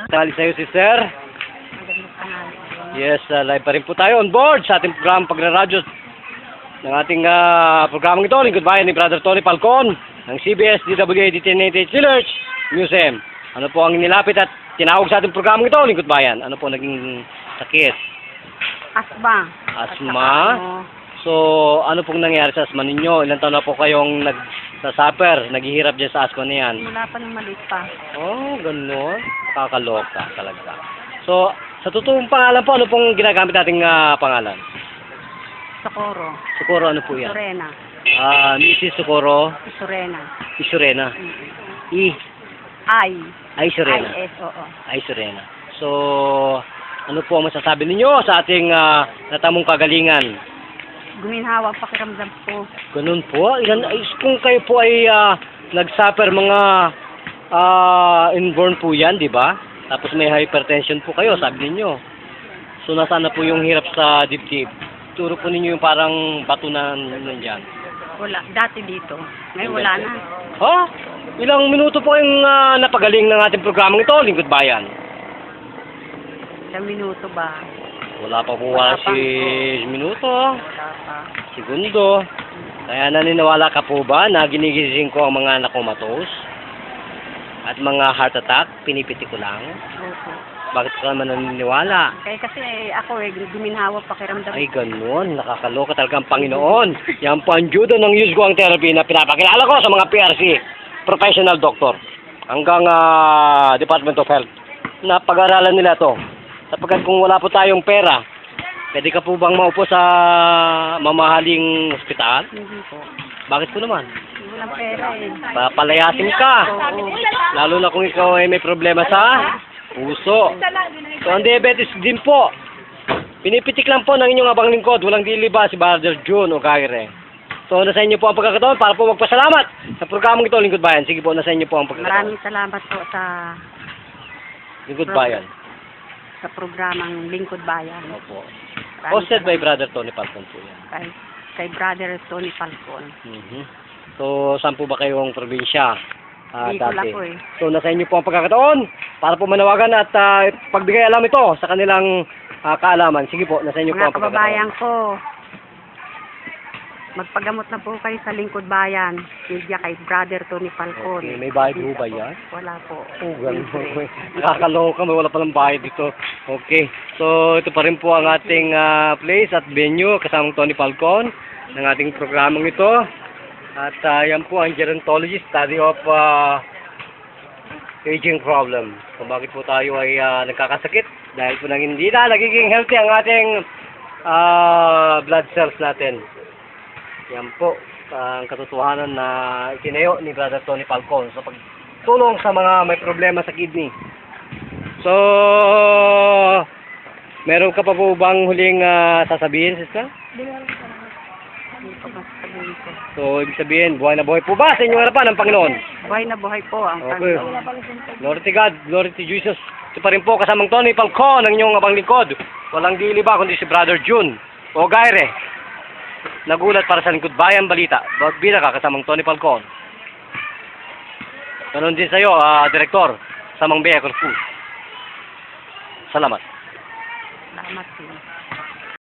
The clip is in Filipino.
Tali sa'yo si Sir. Yes, live pa rin po tayo on board sa ating program Pagraradyo ng ating programang ito. Lingkod Bayan ni Brother Tony Falcon ng CBS DWAD 1088 Village Museum. Ano po ang nilapit at tinawag sa ating programang ito, Lingkod Bayan? Ano po naging sakit? Asma. Asma? So, ano pong nangyari sa asma ninyo? Ilang taon na po kayong nagsasuffer, naghihirap dyan sa asma na yan? Mula pa nung maliit pa. Oh, ganun. Kakaloka talaga. So, sa totoong pangalan po, ano pong ginagamit nating pangalan? Socorro. Socorro, ano po yan? Isurena. Mrs. Socorro Isurena. Isurena. Ay, Isurena. I-S, oo. Ay, Isurena. So, ano po ang masasabi ninyo sa ating natamong kagalingan? Guminhawa ang pakiramdam ko. Ganun po. Kung kayo po ay nagsuffer mga inborn po yan, di ba? Tapos may hypertension po kayo, sabi ninyo. So, nasaan na po yung hirap sa dibdib? Turo po ninyo yung parang bato na nandyan. Wala. Dati dito. Ngayon wala na. Ha? Ilang minuto po yung napagaling ng ating programang ito, Lingkod Bayan? Isang minuto ba? Wala pa po Wala pa. 6 minuto. Wala pa. Segundo. Kaya naniniwala ka po ba na ginigising ko ang mga nakomatos? At mga heart attack? Pinipiti ko lang? Opo. Bakit ka naman naniniwala? Kaya kasi ako guminhawa pakiramdam Ay, ganun. Nakakaloka talaga ang Panginoon. Yan po ang judo ng Yusguang Therapy na pinapakilala ko sa mga PRC, professional doctor, hanggang Department of Health. Napag-aralan nila to. Sapagkat kung wala po tayong pera, pwede ka po bang maupo sa mamahaling ospital? Hindi po. Bakit po naman? Walang pera eh. Papalayasin ka. Oo. Lalo na kung ikaw ay may problema sa puso. So, ang diabetes din po. Pinipitik lang po ng inyong abang lingkod. Walang diliba si Brother June o Kaire. So, nasa inyo po ang pagkakataon para po magpasalamat sa programang ito, Lingkod Bayan. Sige po, nasa inyo po ang pagkakataon. Maraming salamat po sa Lingkod Bayan. programang Lingkod Bayan. Opo. Maraming Hosted by salamat Brother Tony Falcon po yan. kay Brother Tony Falcon. So, saan po ba kayong probinsya? Bicol Dati. ako eh. So, nasa inyo po ang pagkakataon para po manawagan at pagbigay alam ito sa kanilang kaalaman. Sige po, nasa inyo po Mga ang pagkakataon. kababayan ko, magpagamot na po kayo sa Lingkod Bayan. Media kay Brother Tony Falcon. Okay, may bayad po ba yan? Wala po. Oh, ganun. Nakakaloka, may wala palang bayad dito. Okay. So, ito pa rin po ang ating place at venue kasamang Tony Falcon ng ating programang ito. At yan po ang gerontology, study of aging problem. Kung bakit po tayo ay nagkakasakit dahil po nang hindi na nagiging healthy ang ating blood cells natin. Yan po ang katotohanan na itinayo ni Brother Tony Falcon sa pagtulong sa mga may problema sa kidney. So, meron ka pa po bang huling sasabihin, sister? Hindi ko masasabihin ko. So, ibig sabihin, buhay na buhay po ba sa inyong harapan ng Panginoon? Buhay na buhay po ang Okay. Panginoon. Glory to God, glory to Jesus. Ito pa rin po kasamang Tony Falcon ang inyong abang lingkod. Walang dili ba kundi si Brother June o Gaire. Nagulat para sa Lingkod Bayan Balita. Bida ka kasamang Tony Falcon. Ganon din sa iyo, Direktor, Samang Bea Corpus. Salamat. Salamat din.